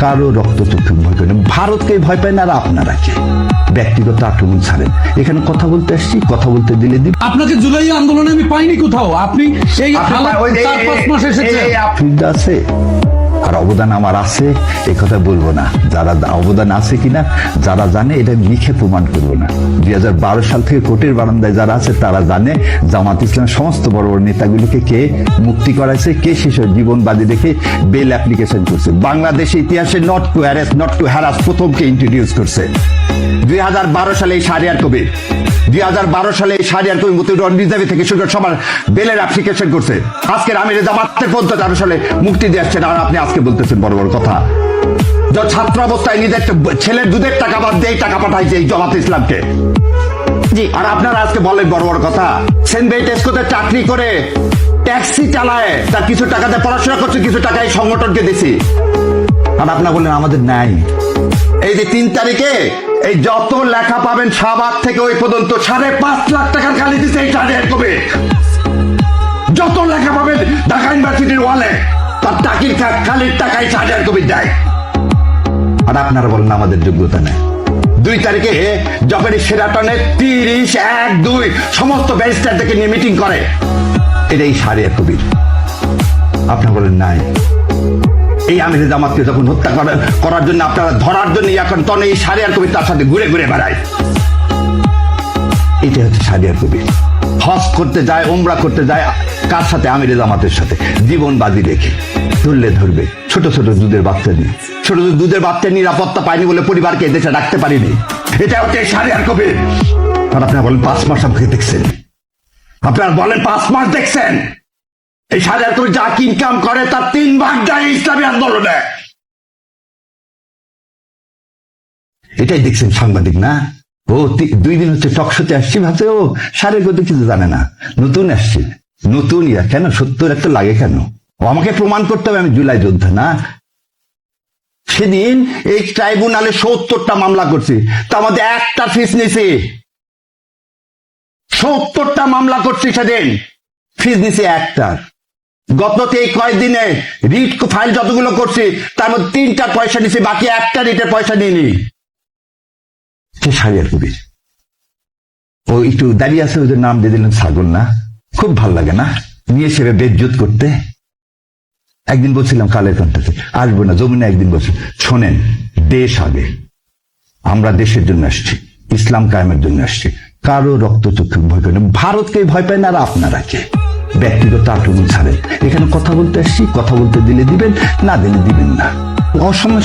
কারো রক্তচক্ষু ভয় করে না। ভারতকে ভয় পায় না, আর আপনারা কে? ব্যক্তিগত আক্রমণ ছাড়েন। এখানে কথা বলতে আসছি, কথা বলতে দিলে দিব। আপনাকে জুলাই আন্দোলনে আমি পাইনি কোথাও। আপনি এই 4-5 মাস এসেছেন। সুবিধা আছে আর অবদান আমার আছে, এই কথা বলবো না। যারা অবদান আছে কিনা যারা জানে, এটা লিখে প্রমাণ করবো না। 2012 সাল থেকে কোর্টের বারান্দায় যারা আছে তারা জানে জামাত ইসলামের সমস্ত বড় বড় নেতাগুলিকে কে মুক্তি করাইছে, কে শেষে জীবন বাজি রেখে বেল অ্যাপ্লিকেশন করছে। বাংলাদেশের ইতিহাসে not to harass, not to harass প্রথমকে ইন্ট্রোডিউস করছে 2012 সালে এই শাহরিয়ার কবির। 2012 সালে এই শাহরিয়ার কবির মতিউর রিজার্ভে থেকে শুরু করে সবার বেলের অ্যাপ্লিকেশন করছে। আজকের আমির জামাতের 2013 সালে মুক্তি দিয়ে আসছেন, আর আপনি আজকে বলতেছেন বড় বড় কথা। ছাত্র অবস্থায় নিজের ছেলের দুধের টাকা বাদ দিয়ে টাকা পাঠাইছে এই জামাত ইসলামকে। আর আপনারা আজকে বলেন বড় বড় কথা। সেন্ট টেস্কোতে চাকরি করে ট্যাক্সি চালায়, তার কিছু টাকাতে পড়াশোনা করছে, কিছু টাকা এই সংগঠনকে দিছি। আর আপনারা বললেন আমাদের নাই। এই যে 3 তারিখে এই যত লেখা পাবেন শাহবাগ থেকে ওই পর্যন্ত 5.5 লাখ টাকার খালি দিচ্ছে এই শাহরিয়ার কবির। যত লেখা পাবেন ঢাকা ইউনিভার্সিটির ওয়ালে তার টাকির খালির টাকায় শাহরিয়ার কবির দেয়। আর আপনারা বলেন আমাদের যোগ্যতা নেই। 2 তারিখে যখন সেরাটনে 30-1-2 সমস্ত ব্যারিস্টারদেরকে নিয়ে মিটিং করে, এটাই শাহরিয়ার কবির। আপনারা বলেন নাই। এই আমির জামাতকে যখন হত্যা করার জন্য আপনারা ধরার জন্য এখন তখন এই শাহরিয়ার কবির তার সাথে ঘুরে ঘুরে বেড়ায়। এটা হচ্ছে শাহরিয়ার কবির। হজ করতে যায়, উমরা করতে যায়, কার সাথে? আমির জামাতের সাথে। জীবন বাজি রেখে ধরলে ধরবে। ছোট ছোট দুধের বাচ্চা নিয়ে, ছোট ছোট দুধের বাচ্চা নিরাপত্তা পায়নি বলে পরিবারকে দেশে রাখতে পারিনি। এটা হচ্ছে শাহরিয়ার কবির। আর আপনারা বলেন 5 মাস আমাকে দেখছেন। আপনারা বলেন 5 মাস দেখছেন। এই শাহরিয়ার কবির যা ইনকাম করে তার 3 ভাগ যায় ইসলামী আন্দোলনে। এটাই দেখছেন সাংবাদিক না? ও 2 দিন হচ্ছে টকশোতে আসছি, ভাবছে ও শাহরিয়ার কবির কিছু জানে না, নতুন আসছে। নতুন কেন 70 একটা লাগে কেন? ও আমাকে প্রমাণ করতে হবে আমি জুলাই যোদ্ধা না। সেদিন এই ট্রাইব্যুনালে 70টা মামলা করছি, তার মধ্যে একটা ফিস নিছি। 70টা মামলা করছি, সেদিন ফিস নিছি একটা। গত কয়েকদিনে রিট ফাইল যতগুলো করছি তার মধ্যে 3টার পয়সা নিছি, বাকি একটা রিটের পয়সা নিইনি। সে শাহরিয়ার কবির। ও একটু দাঁড়িয়ে আছে, ওদের নাম দিয়ে দিলেন ছাগল না? খুব ভাল লাগে না নিয়ে সেবে বেজ্জত করতে? একদিন বলছিলাম কালের কণ্ঠে আসবো না, জমিনে একদিন বলছি শোনেন, দেশ আগে। আমরা দেশের জন্য আসছি, ইসলাম কায়েমের জন্য আসছি। কারো রক্তচক্ষু ভয় করে না। ভারতকে ভয় পায় না, আর আপনারা কে? ব্যক্তিগত আক্রমণ ছাড়েন। এখানে কথা বলতে আসছি, কথা বলতে দিলে দিবেন, না দিলে দিবেন না। অসময়